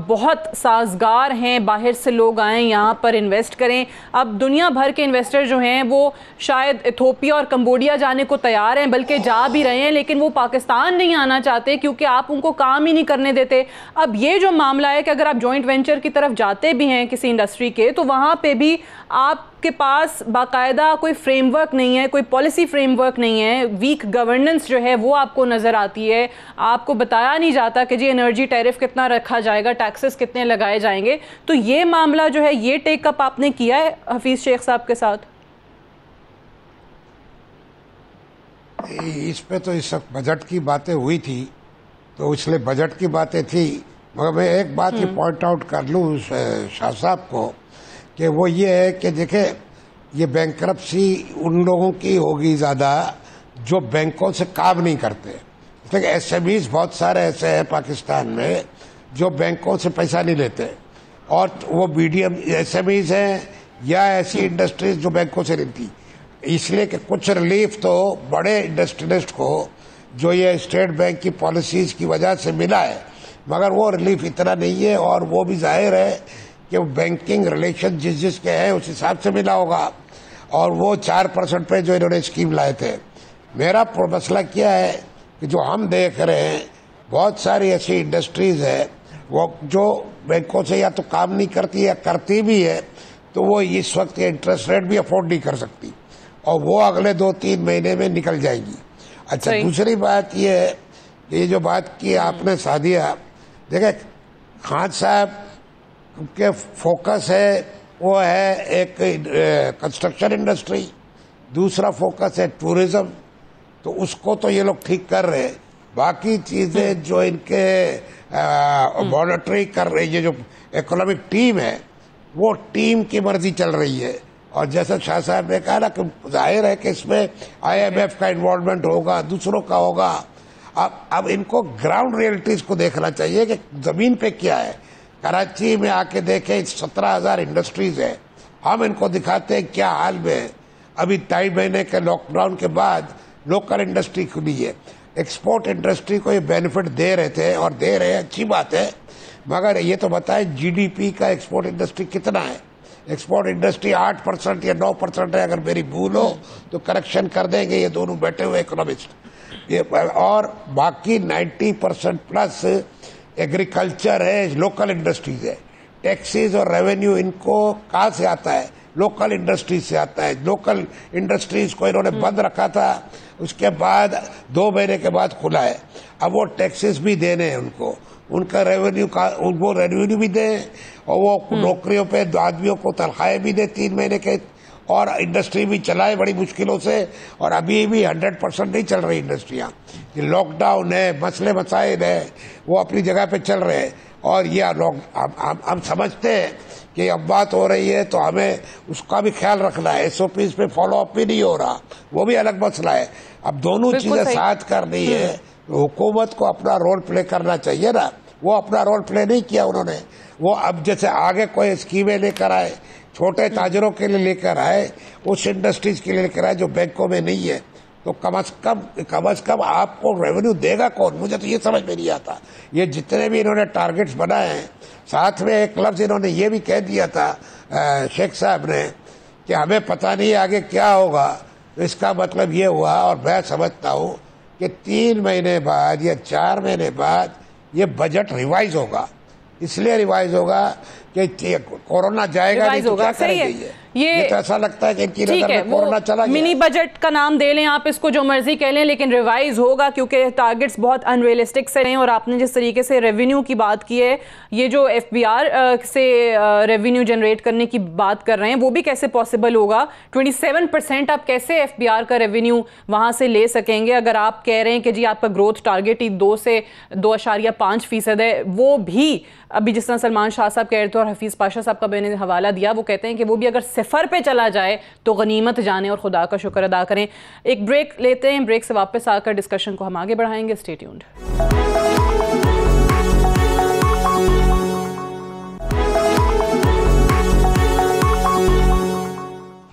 बहुत साजगार हैं, बाहर से लोग आएँ यहाँ पर इन्वेस्ट करें। अब दुनिया भर के इन्वेस्टर जो हैं वो शायद इथोपिया और कंबोडिया जाने को तैयार हैं, बल्कि जा भी रहे हैं, लेकिन वो पाकिस्तान नहीं आना चाहते क्योंकि आप उनको काम ही नहीं करने देते। अब ये जो मामला है कि अगर आप जॉइंट वेंचर की तरफ जाते भी हैं किसी इंडस्ट्री के, तो वहाँ पे भी आपके पास बाकायदा कोई फ्रेमवर्क नहीं है, कोई पॉलिसी फ्रेमवर्क नहीं है, वीक गवर्नेंस जो है वो आपको नज़र आती है। आपको बताया नहीं जाता कि जी एनर्जी टैरिफ कितना रखा जाएगा, टैक्सेस कितने लगाए जाएंगे। तो ये मामला जो है ये टेकअप आपने किया है हफीज़ शेख साहब के साथ? इस पे तो इस वक्त बजट की बातें हुई थी, तो इसलिए बजट की बातें थी, मगर मैं एक बात ये पॉइंट आउट कर लूँ शाह साहब को कि वो ये है कि देखे ये बैंकरप्सी उन लोगों की होगी ज़्यादा जो बैंकों से काम नहीं करते। देखिए SMEs बहुत सारे ऐसे हैं पाकिस्तान में जो बैंकों से पैसा नहीं लेते, और वो मीडियम SMEs हैं या ऐसी इंडस्ट्रीज जो बैंकों से लेती, इसलिए कि कुछ रिलीफ तो बड़े इंडस्ट्रियलिस्ट को जो ये स्टेट बैंक की पॉलिसीज की वजह से मिला है, मगर वो रिलीफ इतना नहीं है, और वो भी जाहिर है कि बैंकिंग रिलेशन जिसके हैं उस हिसाब से मिला होगा, और वो 4% पे जो इन्होंने स्कीम लाए थे। मेरा मसला क्या है कि जो हम देख रहे हैं बहुत सारी ऐसी इंडस्ट्रीज है वो जो बैंकों से या तो काम नहीं करती या करती भी है तो वो इस वक्त इंटरेस्ट रेट भी अफोर्ड नहीं कर सकती, और वो अगले 2-3 महीने में निकल जाएगी। अच्छा, दूसरी बात ये है कि ये जो बात की आपने सादिया, देखे खान साहब के फोकस है वो है एक कंस्ट्रक्शन इंडस्ट्री, दूसरा फोकस है टूरिज्म, तो उसको तो ये लोग ठीक कर रहे हैं। बाकी चीजें जो इनके मॉनिटरिंग कर रही है, जो इकोनॉमिक टीम है, वो टीम की मर्जी चल रही है। और जैसा शाह साहब ने कहा ना कि जाहिर है कि इसमें IMF का इन्वॉल्वमेंट होगा, दूसरों का होगा। अब इनको ग्राउंड रियलिटीज को देखना चाहिए कि जमीन पे क्या है। कराची में आके देखें 17,000 इंडस्ट्रीज है, हम इनको दिखाते हैं क्या हाल में है। अभी 2.5 महीने के लॉकडाउन के बाद लोकल इंडस्ट्री खुली है, एक्सपोर्ट इंडस्ट्री को ये बेनिफिट दे रहे थे और दे रहे हैं, अच्छी बात है, मगर ये तो बताएं GDP का एक्सपोर्ट इंडस्ट्री कितना है। एक्सपोर्ट इंडस्ट्री 8% या 9% है, अगर मेरी भूल हो तो करेक्शन कर देंगे ये दोनों बैठे हुए इकोनॉमिस्ट। ये और बाकी 90% प्लस एग्रीकल्चर है, लोकल इंडस्ट्रीज है। टैक्सेस और रेवेन्यू इनको कहाँ से आता है? लोकल इंडस्ट्रीज से आता है। लोकल इंडस्ट्रीज को इन्होंने बंद रखा था, उसके बाद 2 महीने के बाद खुला है। अब वो टैक्सेस भी देने हैं उनको, उनका रेवेन्यू का उनको रेवेन्यू भी दें, और वो नौकरियों पे आदमियों को तनख्वाहें भी दे 3 महीने के, और इंडस्ट्री भी चलाए बड़ी मुश्किलों से। और अभी भी 100% नहीं चल रही इंडस्ट्रियाँ। लॉकडाउन है, मसले मसाइल है, वो अपनी जगह पे चल रहे हैं। और ये हम समझते हैं कि अब बात हो रही है तो हमें उसका भी ख्याल रखना है। SOPs पे फॉलो अप भी नहीं हो रहा, वो भी अलग मसला है। अब दोनों चीजें साथ करनी है तो हुकूमत को अपना रोल प्ले करना चाहिए ना। वो अपना रोल प्ले नहीं किया उन्होंने। वो अब जैसे आगे कोई स्कीमें लेकर आए, छोटे ताजरों के लिए लेकर आए, उस इंडस्ट्रीज के लिए लेकर आए जो बैंकों में नहीं है, तो कम से कम आपको रेवेन्यू देगा कौन? मुझे तो ये समझ में नहीं आता। ये जितने भी इन्होंने टारगेट्स बनाए हैं, साथ में एक लफ्ज इन्होंने ये भी कह दिया था शेख साहब ने कि हमें पता नहीं आगे क्या होगा। तो इसका मतलब ये हुआ, और मैं समझता हूँ कि 3 महीने बाद या 4 महीने बाद ये बजट रिवाइज होगा। इसलिए रिवाइज होगा कि कोरोना जाएगा नहीं तो क्या करेंगे? ये तो ऐसा लगता है कि इनकी नजर में कोरोना चला गया। मिनी बजट का नाम दे लें आप इसको, जो मर्जी कह लें, लेकिन रिवाइज होगा क्योंकि टारगेट्स बहुत अनरियलिस्टिक से हैं। और आपने जिस तरीके से रेवेन्यू की बात की है, ये जो FBR से रेवेन्यू जनरेट करने की बात कर रहे हैं, वो भी कैसे पॉसिबल होगा? 27% आप कैसे FBR का रेवेन्यू वहां से ले सकेंगे अगर आप कह रहे हैं कि जी आपका ग्रोथ टारगेट ही 2 से 2.5% है? वो भी अभी जिस तरह सलमान शाह साहब कह रहे थे और हफीज पाशा साहब का मैंने हवाला दिया, वो कहते हैं कि वो भी अगर सिफर पे चला जाए तो गनीमत जाने और खुदा का शुक्र अदा करें। एक ब्रेक लेते हैं, ब्रेक से वापस आकर डिस्कशन को हम आगे बढ़ाएंगे। Stay tuned.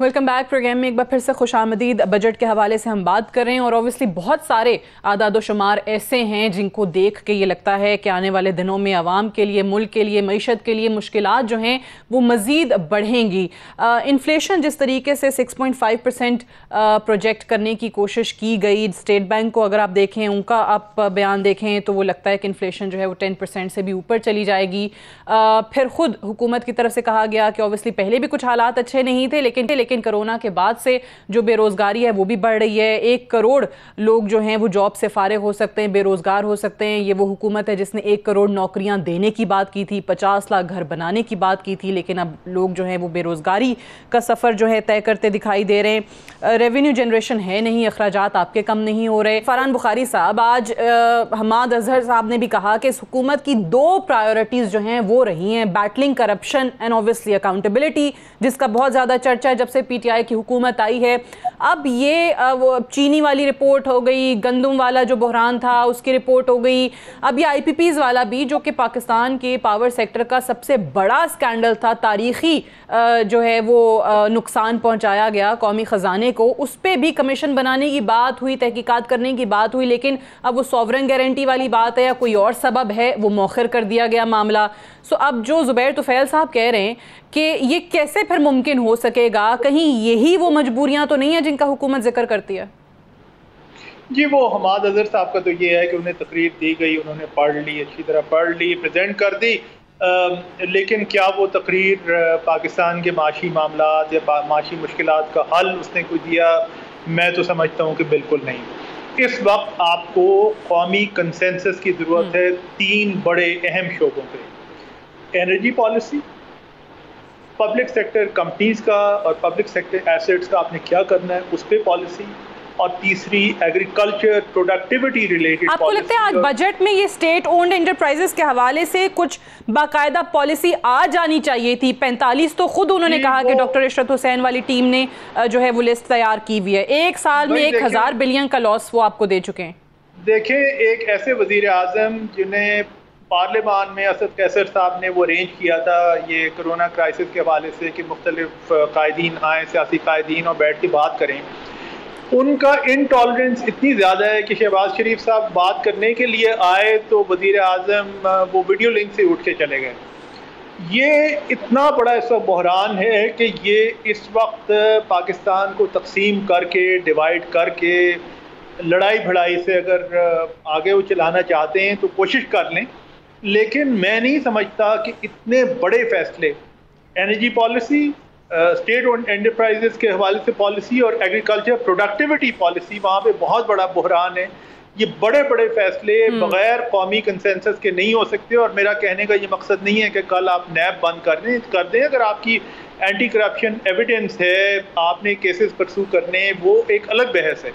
Welcome back. Programme में एक बार फिर से खुशामदीद। बजट के हवाले से हम बात कर रहे हैं और ऑब्वियसली बहुत सारे आदाद व शुमार ऐसे हैं जिनको देख के ये लगता है कि आने वाले दिनों में आवाम के लिए, मुल्क के लिए, मईशत के लिए मुश्किलात जो हैं वो मज़ीद बढ़ेंगी। इन्फ्लेशन जिस तरीके से 6.5% प्रोजेक्ट करने की कोशिश की गई, स्टेट बैंक को अगर आप देखें, उनका आप बयान देखें तो वो लगता है कि इन्फ्लेशन जो है वो 10% से भी ऊपर चली जाएगी। फिर ख़ुद हुकूमत की तरफ से कहा गया कि ऑब्वियसली पहले भी कुछ हालात अच्छे नहीं थे, लेकिन कोरोना के बाद से जो बेरोजगारी है वो भी बढ़ रही है। 1 करोड़ लोग जो हैं वो जॉब से फारिग हो सकते हैं, बेरोजगार हो सकते हैं। ये वो हुकूमत है जिसने 1 करोड़ नौकरियां देने की बात की थी, 50 लाख घर बनाने की बात की थी, लेकिन अब लोग जो हैं वो बेरोजगारी का सफ़र जो है तय करते दिखाई दे रहे हैं। रेवेन्यू जनरेशन है नहीं, अखराजात आपके कम नहीं हो रहे। फरहान बुखारी साहब, आज हमाद अजहर साहब ने भी कहा कि इस हुकूमत की 2 प्रायोरिटीज़ जो हैं वो रही हैं, battling corruption and obviously accountability, जिसका बहुत ज़्यादा चर्चा है जब से PTI की हुकूमत आई है। अब ये वो चीनी वाली रिपोर्ट हो गई, गंदम वाला जो बहरान था उसकी रिपोर्ट हो गई, अब ये IPPs वाला भी, जो कि पाकिस्तान के पावर सेक्टर का सबसे बड़ा स्कैंडल था, तारीखी जो है वो नुकसान पहुंचाया गया कौमी ख़जाने को, उस पर भी कमीशन बनाने की बात हुई, तहकीकात करने की बात हुई, लेकिन अब वो सॉवरन गारंटी वाली बात है या कोई और सबब है, वो मौखर कर दिया गया मामला। सो अब जो ज़ुबैर तुफ़ैल साहब कह रहे हैं कि ये कैसे फिर मुमकिन हो सकेगा, कहीं यही वो मजबूरियां तो नहीं है जिनका हुकूमत जिक्र करती है? जी, वो हमाद अजहर साहब का तो ये है कि उन्हें तकरीर दी गई, उन्होंने पढ़ ली, अच्छी तरह पढ़ ली, प्रेजेंट कर दी, लेकिन क्या वो तकरीर पाकिस्तान के माशी मामलात या माशी मुश्किलात का हल उसने कोई दिया? मैं तो समझता हूँ कि बिल्कुल नहीं। इस वक्त आपको कौमी कंसेंसस की ज़रूरत है 3 बड़े अहम शोबों पे: energy policy, public sector companies का और पब्लिक सेक्टर एसेट्स का आपने क्या करना है उस पर पॉलिसी, और तीसरी एग्रीकल्चर प्रोडक्टिविटी रिलेटेड। आपको लगता है आज बजट में ये स्टेट ओन्ड एंटरप्राइजेस के हवाले से कुछ बाकायदा पॉलिसी आ जानी चाहिए थी? 45 तो खुद उन्होंने कहा कि डॉक्टर इशरत हुसैन वाली टीम ने जो है वो लिस्ट तैयार की हुई है। 1 साल में 1000 बिलियन का लॉस वो आपको दे चुके हैं। देखें, एक ऐसे वजीर आजम जिन्हें पार्लियामान में असद कैसर साहब ने वो अरेंज किया था ये कोरोना क्राइसिस के हवाले से कि मुख्तलिफ कायदीन आएँ, सियासी कायदीन, और बैठ के बात करें, उनका इनटॉलरेंस इतनी ज़्यादा है कि शहबाज शरीफ साहब बात करने के लिए आए तो वज़ीर आज़म वो वीडियो लिंक से उठ के चले गए। ये इतना बड़ा इस वक्त बहरान है कि ये इस वक्त पाकिस्तान को तकसीम करके, डिवाइड करके, लड़ाई भिड़ाई से अगर आगे वो चलाना चाहते हैं तो कोशिश कर लें, लेकिन मैं नहीं समझता कि इतने बड़े फैसले, energy policy, state owned enterprises के हवाले से पॉलिसी और एग्रीकल्चर प्रोडक्टिविटी पॉलिसी, वहाँ पे बहुत बड़ा बुहरान है। ये बड़े बड़े फैसले बगैर कौमी कंसेंसस के नहीं हो सकते। और मेरा कहने का ये मकसद नहीं है कि कल आप नैब बंद कर दें। अगर आपकी एंटी करप्शन एविडेंस है, आपने केसेस परसू करने, वो एक अलग बहस है।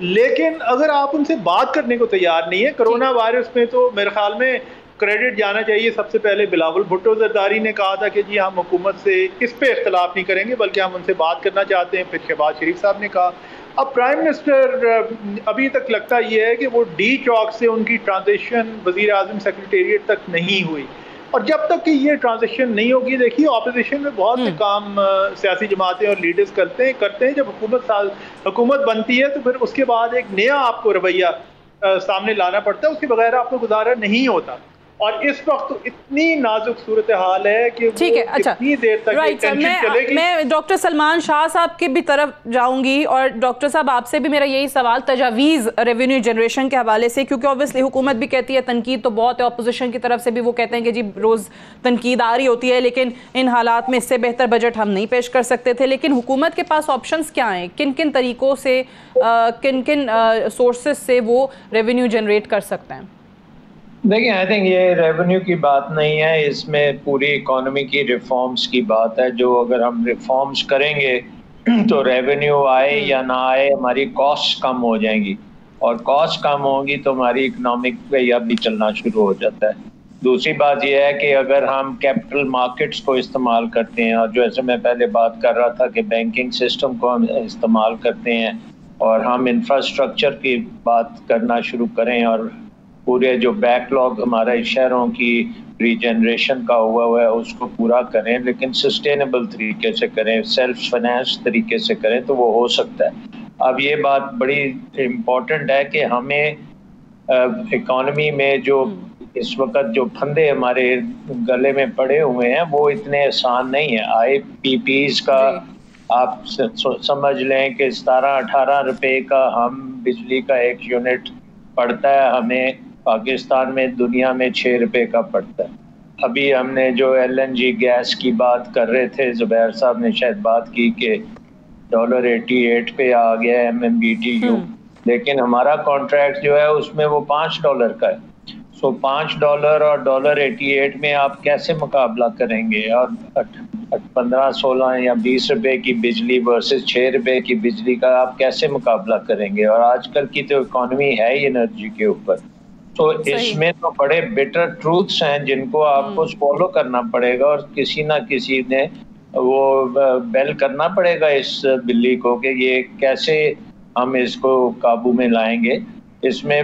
लेकिन अगर आप उनसे बात करने को तैयार नहीं है, कोरोना वायरस में तो मेरे ख्याल में क्रेडिट जाना चाहिए सबसे पहले बिलावल भुट्टो जरदारी ने कहा था कि जी हम हुकूमत से इस पे इख्तलाफ नहीं करेंगे बल्कि हम उनसे बात करना चाहते हैं। फिर शहबाज शरीफ साहब ने कहा। अब प्राइम मिनिस्टर अभी तक लगता ये है कि वो डी चौक से उनकी ट्रांजिशन वज़ीर आज़म सेक्रेटेरिएट तक नहीं हुई। और जब तक कि ये ट्रांजिशन नहीं होगी, देखिए ऑपोजिशन में बहुत से काम सियासी जमातें और लीडर्स करते हैं। जब हुकूमत बनती है तो फिर उसके बाद एक नया आपको रवैया सामने लाना पड़ता है, उसके बगैर आपको गुजारा नहीं होता। और इस वक्त तो इतनी नाजुक सूरत हाल है कि ठीक है, अच्छा, कितनी देर तक टेंशन चलेगी। मैं डॉक्टर सलमान शाह साहब की भी तरफ जाऊंगी। और डॉक्टर साहब आपसे भी मेरा यही सवाल तजावीज़ रेवेन्यू जनरेशन के हवाले से, क्योंकि ऑब्वियसली हुकूमत भी कहती है, तनकीद तो बहुत है, अपोजिशन की तरफ से भी वो कहते हैं कि जी रोज़ तनकीद आ रही होती है, लेकिन इन हालात में इससे बेहतर बजट हम नहीं पेश कर सकते थे। लेकिन हुकूमत के पास ऑप्शंस क्या हैं? किन किन तरीक़ों से, किन किन सोर्सेज से वो रेवेन्यू जनरेट कर सकते हैं? देखिए, आई थिंक ये रेवेन्यू की बात नहीं है, इसमें पूरी इकोनॉमी की रिफॉर्म्स की बात है। जो अगर हम रिफॉर्म्स करेंगे तो रेवेन्यू आए या ना आए, हमारी कॉस्ट कम हो जाएंगी, और कॉस्ट कम होगी तो हमारी इकोनॉमिक वैया भी चलना शुरू हो जाता है। दूसरी बात यह है कि अगर हम कैपिटल मार्केट्स को इस्तेमाल करते हैं, और जैसे मैं पहले बात कर रहा था कि बैंकिंग सिस्टम को हम इस्तेमाल करते हैं, और हम इंफ्रास्ट्रक्चर की बात करना शुरू करें, और पूरे जो बैकलॉग हमारे शहरों की रीजनरेशन का हुआ है उसको पूरा करें, लेकिन सस्टेनेबल तरीके से करें, सेल्फ फाइनेंस तरीके से करें, तो वो हो सकता है। अब ये बात बड़ी इम्पोर्टेंट है कि हमें इकोनॉमी में जो इस वक्त जो फंदे हमारे गले में पड़े हुए हैं वो इतने आसान नहीं है। IPPs का आप समझ लें कि 17-18 रुपए का हम बिजली का एक यूनिट पड़ता है, हमें पाकिस्तान में दुनिया में 6 रुपए का पड़ता है। अभी हमने जो LNG गैस की बात कर रहे थे, जुबैर साहब ने शायद बात की कि $88 पे आ गया MMBTU, लेकिन हमारा कॉन्ट्रैक्ट जो है उसमें वो $5 का है। सो $5 और $88 में आप कैसे मुकाबला करेंगे? और 15, 16 या 20 रुपए की बिजली वर्सेस 6 रुपए की बिजली का आप कैसे मुकाबला करेंगे? और आजकल की तो इकोनॉमी है ही एनर्जी के ऊपर। तो इसमें तो बड़े बिटर ट्रूथ्स हैं जिनको आपको फॉलो करना पड़ेगा, और किसी ना किसी ने वो बेल करना पड़ेगा इस बिल्ली को कि ये कैसे हम इसको काबू में लाएंगे। इसमें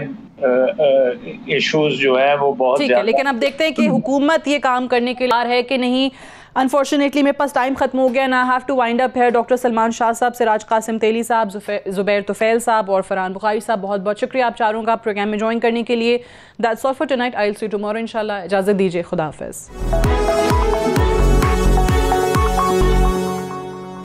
इश्यूज जो है वो बहुत ठीक है, लेकिन अब देखते हैं कि हुकूमत ये काम करने के लिए है कि नहीं। अनफॉर्चुनेटली मेरे पास टाइम खत्म हो गया ना, हैव टू वाइंड अप है। डॉक्टर सलमान शाह साहब, सिराज कासिम तेली साहब, जुबैर तुफैल साहब और फरहान बुखारी साहब, बहुत बहुत शुक्रिया आप चारों का प्रोग्राम में ज्वाइन करने के लिए। That's all for tonight, I will see you tomorrow इंशाल्लाह। इजाज़त दीजिए, खुदा हाफिज़।